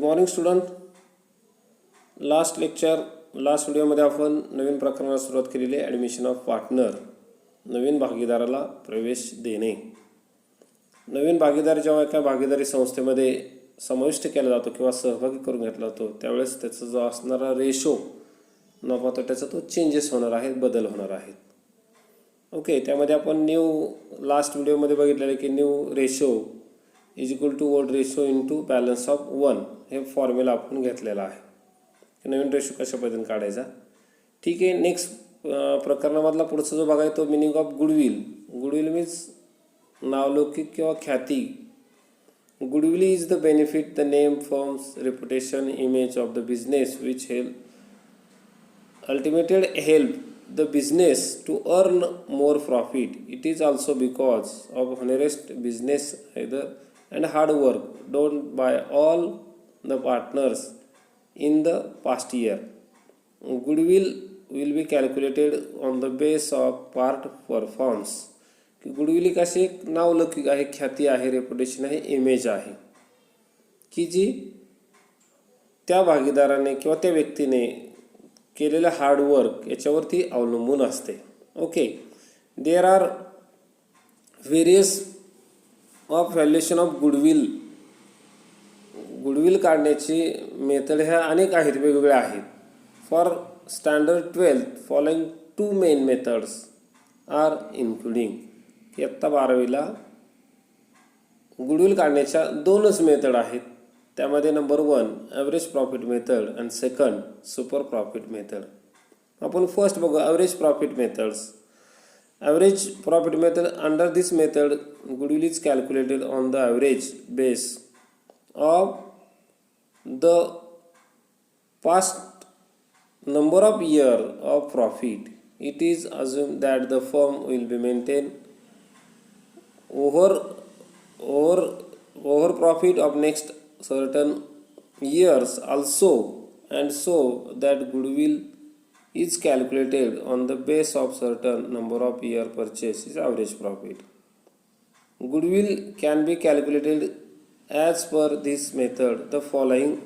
Morning student. Last व्हिडिओमध्ये आपण नवीन प्रकरणाला सुरुवात केलेली आहे. ॲडमिशन ऑफ पार्टनर, नवीन भागीदाराला प्रवेश देणे. नवीन भागीदार जेव्हा एका भागीदारी संस्थेमध्ये समाविष्ट केला जातो किंवा सहभागी करून घेतला जातो त्यावेळेस त्याचा जो असणारा रेशो नफा तोट्याचा तो चेंजेस होणार आहेत, बदल होणार आहेत. ओके, त्यामध्ये आपण लास्ट व्हिडिओमध्ये बघितलेलं आहे की new ratio is equal to old ratio into balance of 1 हे फॉर्म्युला आपण घेतलेला आहे. नवीन रेशो कशा पद्धतीने काढायचा. ठीक आहे. नेक्स्ट प्रकरणामधला पुढचा जो भाग आहे तो meaning of goodwill. Goodwill means नावलौकिक किंवा ख्याती. Goodwill is the benefit the name, firms, reputation, image of the business which ultimately help the business to earn more profit. It is also because of honest business either and hard work done by all the partners in the past year. Goodwill will be calculated on the base of part performance. की goodwill एक असे एक नावलौकिक आहे, ख्याती आहे, reputation आहे, image आहे की जी त्या भागीदाराने किंवा त्या व्यक्तीने केलेलं हार्डवर्क याच्यावरती अवलंबून असते. Okay, there are various of valuation of goodwill. Goodwill काढण्याची मेथड ह्या अनेक आहेत, वेगवेगळ्या आहेत. For standard 12 following 2 main methods are including. इयत्ता 12वीला गुडविल काढण्याच्या 2च मेथड आहेत. त्यामध्ये number 1 average profit method and second super profit method. आपण फर्स्ट बघू average profit methods. Average profit method, under this method goodwill is calculated on the average base of the past number of year of profit. It is assumed that the firm will be maintain over profit of next certain years also, and so that goodwill is calculated on the base of certain number of year purchase is average profit. Goodwill can be calculated as per this method. The following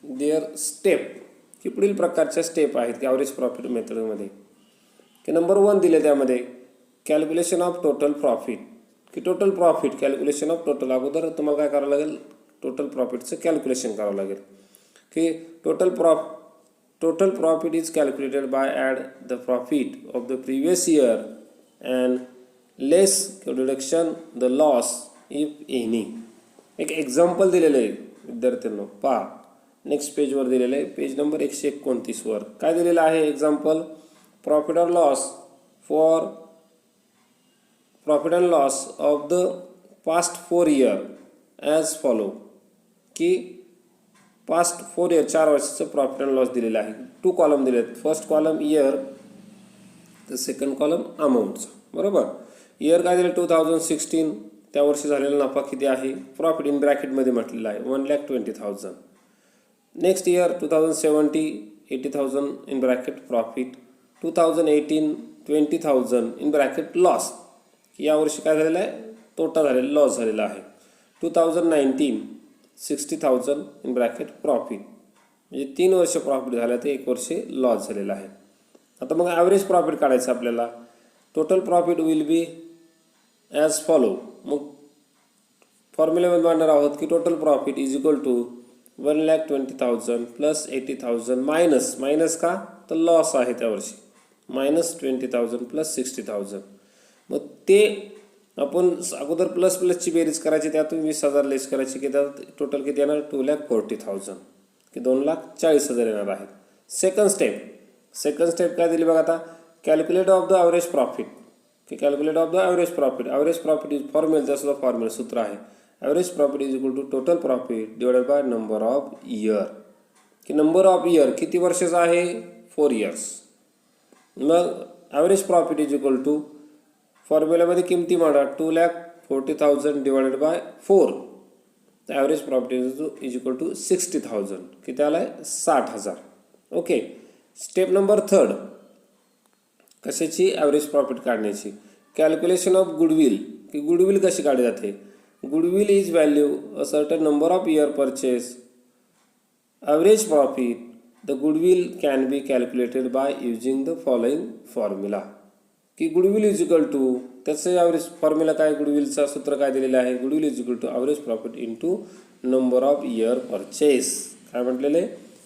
their step की पुढील प्रकारच्या step आहेत की average profit मेथडमध्ये. की number 1 दिले त्यामध्ये calculation of total profit. की total profit, calculation of total. अगोदर तुम्हाला काय करावं लागेल, टोटल प्रॉफिटचं कॅल्क्युलेशन करावं लागेल. की total profit is calculated by add the profit of the previous year and less deduction the loss if any. एक एक्झाम्पल दिलेलं आहे विद्यार्थ्यांना, पहा नेक्स्ट पेजवर दिलेलं आहे, पेज नंबर 129 वर काय दिलेलं आहे example. Profit or loss for profit and loss of the past 4 year as follow. की पास्ट 4 इयर 4 वर्षाचं प्रॉफिट अँड लॉस दिलेलं आहे. 2 कॉलम दिले आहेत. फर्स्ट कॉलम इयर, तर सेकंड कॉलम अमाऊंटचं. बरोबर. इयर काय दिलं 2016, त्या वर्षी झालेला नफा किती आहे, प्रॉफिट इन ब्रॅकेटमध्ये म्हटलेलं आहे 1,20,000. Next year 2017 80,000 in bracket profit. 2018 20,000 in bracket loss. यावर्षी काय झालेलं आहे, तोटा झालेला, लॉस झालेला आहे. 2019 60,000 इन ब्रॅकेट प्रॉफिट. म्हणजे 3 वर्ष प्रॉफिट झालं तर 1 वर्ष लॉस झालेला आहे. आता मग ॲव्हरेज प्रॉफिट काढायचं आपल्याला. Total profit will be as follow. मग फॉर्म्युलामध्ये मांडणार आहोत की total profit is equal to 1,20,000 plus 80,000 minus का, तर लॉस आहे त्यावर्षी, -20,000 प्लस 60,000. मग ते आपण अगोदर प्लसची बेरीज करायची, त्यातून 20,000 लेस करायची की त्यात टोटल किती येणार 2,40,000 की 2,40,000 येणार आहेत. सेकंड स्टेप काय दिली बघा आता, calculate of the average profit. की calculate of the average profit is formula, सुद्धा फॉर्म्युला सूत्र आहे. Average profit is equal to total profit divided by number of year. की नंबर ऑफ इयर किती वर्षाचा आहे, 4 इयर्स. मग average profit is equal to फॉर्म्युलामध्ये किमती मांडा 2,40,000 डिवाइडेड बाय 4. तर average profit is equal to 60,000 की त्याला 60,000. ओके. स्टेप नंबर 3 कशाची, ॲव्हरेज प्रॉफिट काढण्याची. Calculation of goodwill. की गुडविल कशी काढली जाते. Goodwill is value a certain number of year purchase average profit, the goodwill can be calculated by using the following formula. की goodwill is equal to, त्याचं average formula काय, गुडविलचा सूत्र काय दिलेलं आहे, goodwill is equal to average profit into number of year purchase. काय म्हटलेले,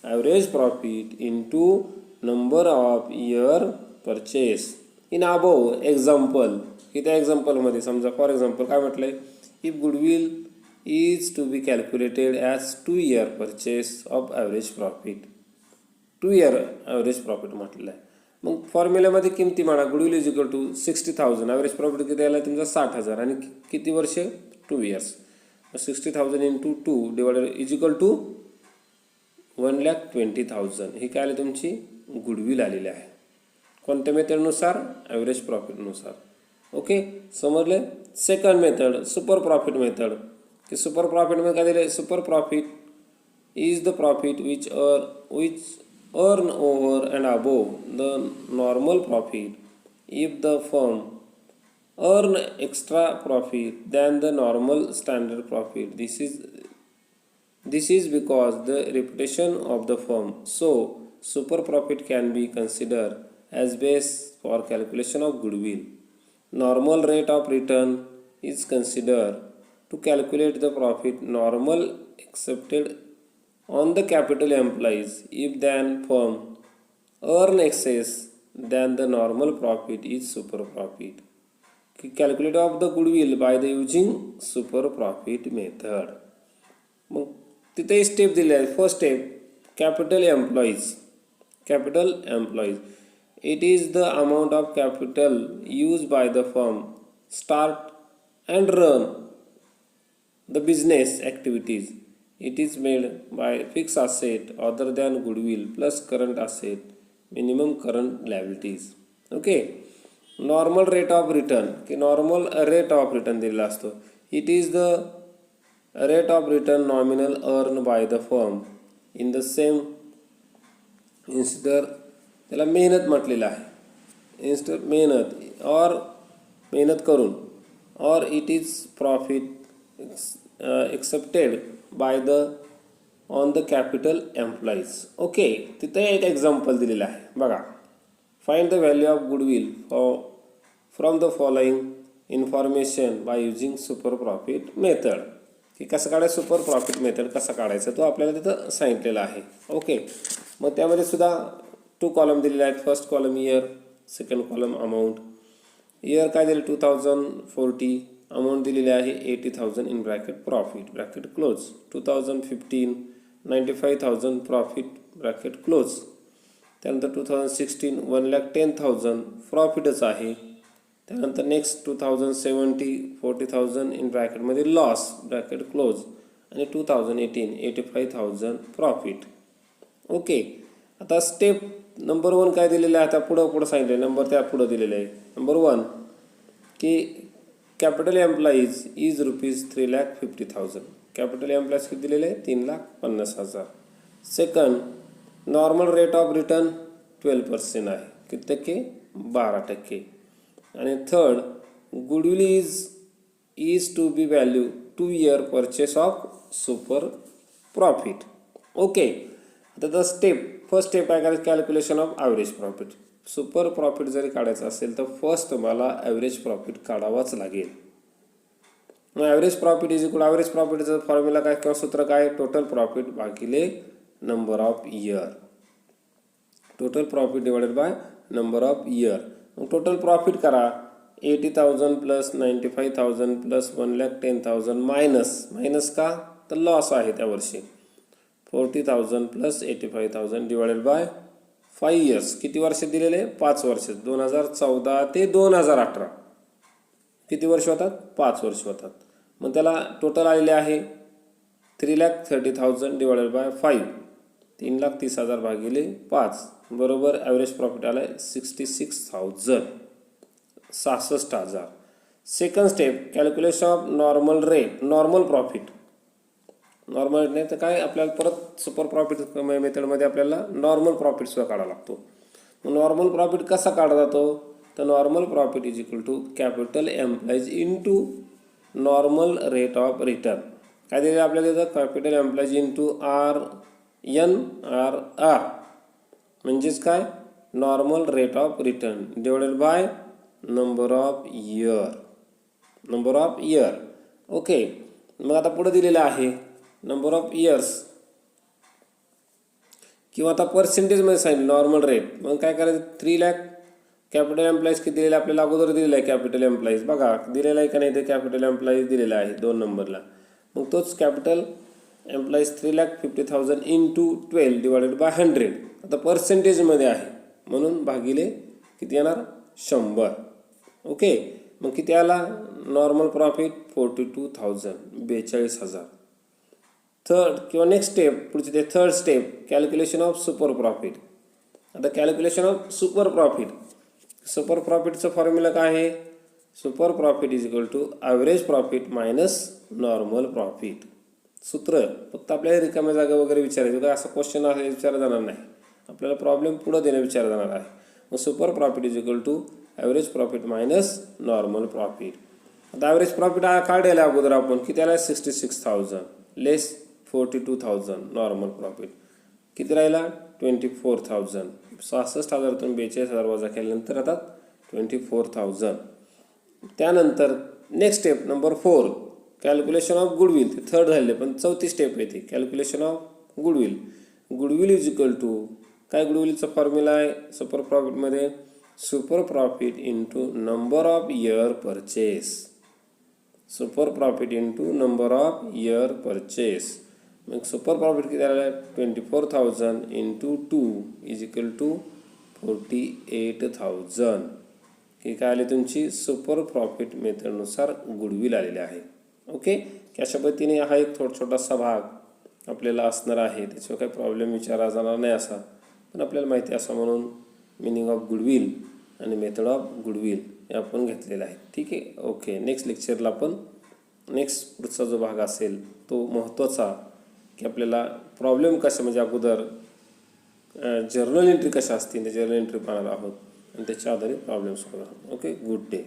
average profit into number of year purchase. In above example, की त्या एक्झाम्पलमध्ये समजा फॉर एक्झाम्पल काय म्हटलं आहे, if goodwill is to be calculated as 2 year purchase of average profit. 2 year average profit म्हटलेलं आहे. मग फॉर्म्युल्यामध्ये किमती म्हणा, goodwill is equal to 60,000, average profit किती आला तुमचा 60,000 आणि किती वर्ष 2 years. 60,000 into 2 divided is equal to 1,20,000. ही काय आली तुमची गुडविल आलेली आहे. कोणत्या मेथडनुसार, ॲव्हरेज प्रॉफिटनुसार. ओके, समजले. Second method super profit method. की सुपर प्रॉफिटमध्ये काय दिले, super profit is the profit which earn over and above the normal profit if the firm earn extra profit than the normal standard profit. This is because the reputation of the firm. So super profit can be considered as base for calculation of goodwill. Normal rate of return is considered to calculate the profit normal accepted on the capital employees if then firm earn excess than the normal profit is super profit. Calculate of the goodwill by the using super profit method. मग तिथे step दिले आहे. First step, capital employees. It is the amount of capital use by the firm start and run the business activities. It is made by fixed asset other than goodwill plus current asset minimum current liabilities. Okay, normal rate of return, की normal rate of return दिलेला असतो. It is the rate of return nominal earned by the firm in the same instead, त्याला मेहनत म्हटलेलं आहे, instead मेहनत और मेहनत करून, or it is profit accepted by the on the capital employees. Okay, तिथे एक एक्झाम्पल दिलेलं आहे बघा. Find the value of goodwill from the following information by using super profit method. की कसं काढायचं, सुपर प्रॉफिट मेथड कसा काढायचा तो आपल्याला तिथं सांगितलेला आहे. ओके, मग त्यामध्ये सुद्धा 2 कॉलम दिलेले आहेत. First column year, second column amount. Year काय दिले 2040, अमाऊंट दिलेली आहे 80,000 in bracket profit bracket close. 2015 95,000 profit bracket close. त्यानंतर 2016 1,10,000 प्रॉफिटच आहे. त्यानंतर नेक्स्ट 2070 40,000 इन ब्रॅकेटमध्ये लॉस ब्रॅकेट क्लोज. आणि 2018 85,000 प्रॉफिट. ओके, आता स्टेप नंबर 1 काय दिलेलं आहे, आता पुढं सांगितलं नंबर त्या पुढं दिलेलं आहे. नंबर 1 की capital employees is ₹3,50,000. Capital employees किती दिलेले आहे 3,50,000. Second, normal rate of return 12% आहे. किती टक्के, 12%. आणि third, goodwill is to be value 2 year purchase of super profit. Okay, आता द स्टेप, फर्स्ट स्टेप काय करायचं, calculation of average profit. Super profit जरी काढायचं असेल तर फर्स्ट तुम्हाला ॲव्हरेज प्रॉफिट काढावाच लागेल. मग average profit is equal, average प्रॉफिटचं फॉर्म्युला काय किंवा सूत्र काय, टोटल प्रॉफिट भागिले number of year. Total profit divided by number of year. मग टोटल प्रॉफिट करा, 80,000 प्लस 95,000 प्लस 1,10,000 मायनस का, तर लॉस आहे त्या वर्षी. 40,000 प्लस 85,000 डिवायडेड बाय 5 years. किती वर्ष दिलेले, 5 वर्ष. 2014 ते 2018 किती वर्ष होतात, 5 वर्ष होतात. मग त्याला टोटल आलेले आहे 3,30,000 डिवायडेड बाय 5, 3,30,000 भागिले 5 बरोबर ॲव्हरेज प्रॉफिट आला आहे 66,000, 66,000. Second step, calculation of normal rate, normal profit. Normal नाही तर काय, आपल्याला परत सुपर प्रॉफिट मेथडमध्ये आपल्याला नॉर्मल प्रॉफिट सुद्धा काढावा लागतो. मग नॉर्मल प्रॉफिट कसा काढला जातो, तर normal profit is equal to capital employees into normal rate of return. काय दिलेलं आपल्याला इथं, कॅपिटल एम्प्लॉईज इंटू NRR म्हणजेच काय, normal rate of return divided by number of year. Okay, मग आता पुढे दिलेलं आहे नंबर ऑफ इयर्स किंवा आता पर्सेंटेजमध्ये सांगितलं नॉर्मल रेट. मग काय करायचं, 3 लाख कॅपिटल एम्प्लॉईज किती दिलेलं आपल्याला अगोदर दिलेलं आहे. कॅपिटल एम्प्लॉईज बघा दिलेलं आहे का नाही, ते कॅपिटल एम्प्लॉईज दिलेलं आहे 2 नंबरला. मग तोच capital employees 3,50,000 into 12 divided by 100. आता पर्सेंटेजमध्ये आहे म्हणून भागिले किती येणार, 100. ओके, मग किती आला नॉर्मल प्रॉफिट 42,000, 42,000. थर्ड किंवा नेक्स्ट स्टेप पुढचे ते third step calculation of super profit. आता कॅल्क्युलेशन ऑफ सुपर प्रॉफिटचं फॉर्म्युला काय आहे, super profit is equal to average profit minus normal profit. सूत्र फक्त आपल्याला रिकाम्या जागा वगैरे विचारायचं का, असं क्वेश्चन आहे विचारला जाणार नाही, आपल्याला प्रॉब्लेम पुढं देणं विचारला जाणार आहे. मग super profit is equal to average profit minus normal profit. आता ॲव्हरेज प्रॉफिट काढलेला अगोदर आपण किती आला 66,000 लेस 42,000 नॉर्मल प्रॉफिट किती राहिला 24,000. 66,000तून 42,000 वजा केल्यानंतर आता 24,000. त्यानंतर next step number 4 calculation of goodwill. ते थर्ड झाले पण चौथी स्टेप आहे ती calculation of goodwill is equal to काय, गुडविलचा फॉर्म्युला आहे सुपर प्रॉफिटमध्ये super profit into number of year purchase. Super profit into number of year purchase. मग सुपर प्रॉफिट किती आला 24,000 इंटू 2 इज इक्वल टू 48,000. ही काय आली तुमची सुपर प्रॉफिट मेथडनुसार गुडविल आलेले आहे. ओके, अशा पद्धतीने हा एक छोटासा भाग आपल्याला असणार आहे, त्याच्यावर काही प्रॉब्लेम विचारला जाणार नाही असा, पण आपल्याला माहिती असा म्हणून मिनिंग ऑफ गुडविल आणि मेथड ऑफ गुडविल हे आपण घेतलेलं आहे. ठीक आहे, ओके. नेक्स्ट लेक्चरला आपण नेक्स्ट पुढचा जो भाग असेल तो महत्त्वाचा की आपल्याला प्रॉब्लेम कशा म्हणजे अगोदर जर्नल एंट्री कशा असतील ते जर्नल एंट्री पाहणार आहोत आणि त्याच्या आधारे प्रॉब्लेम सोडवणार आहोत. Okay, good day.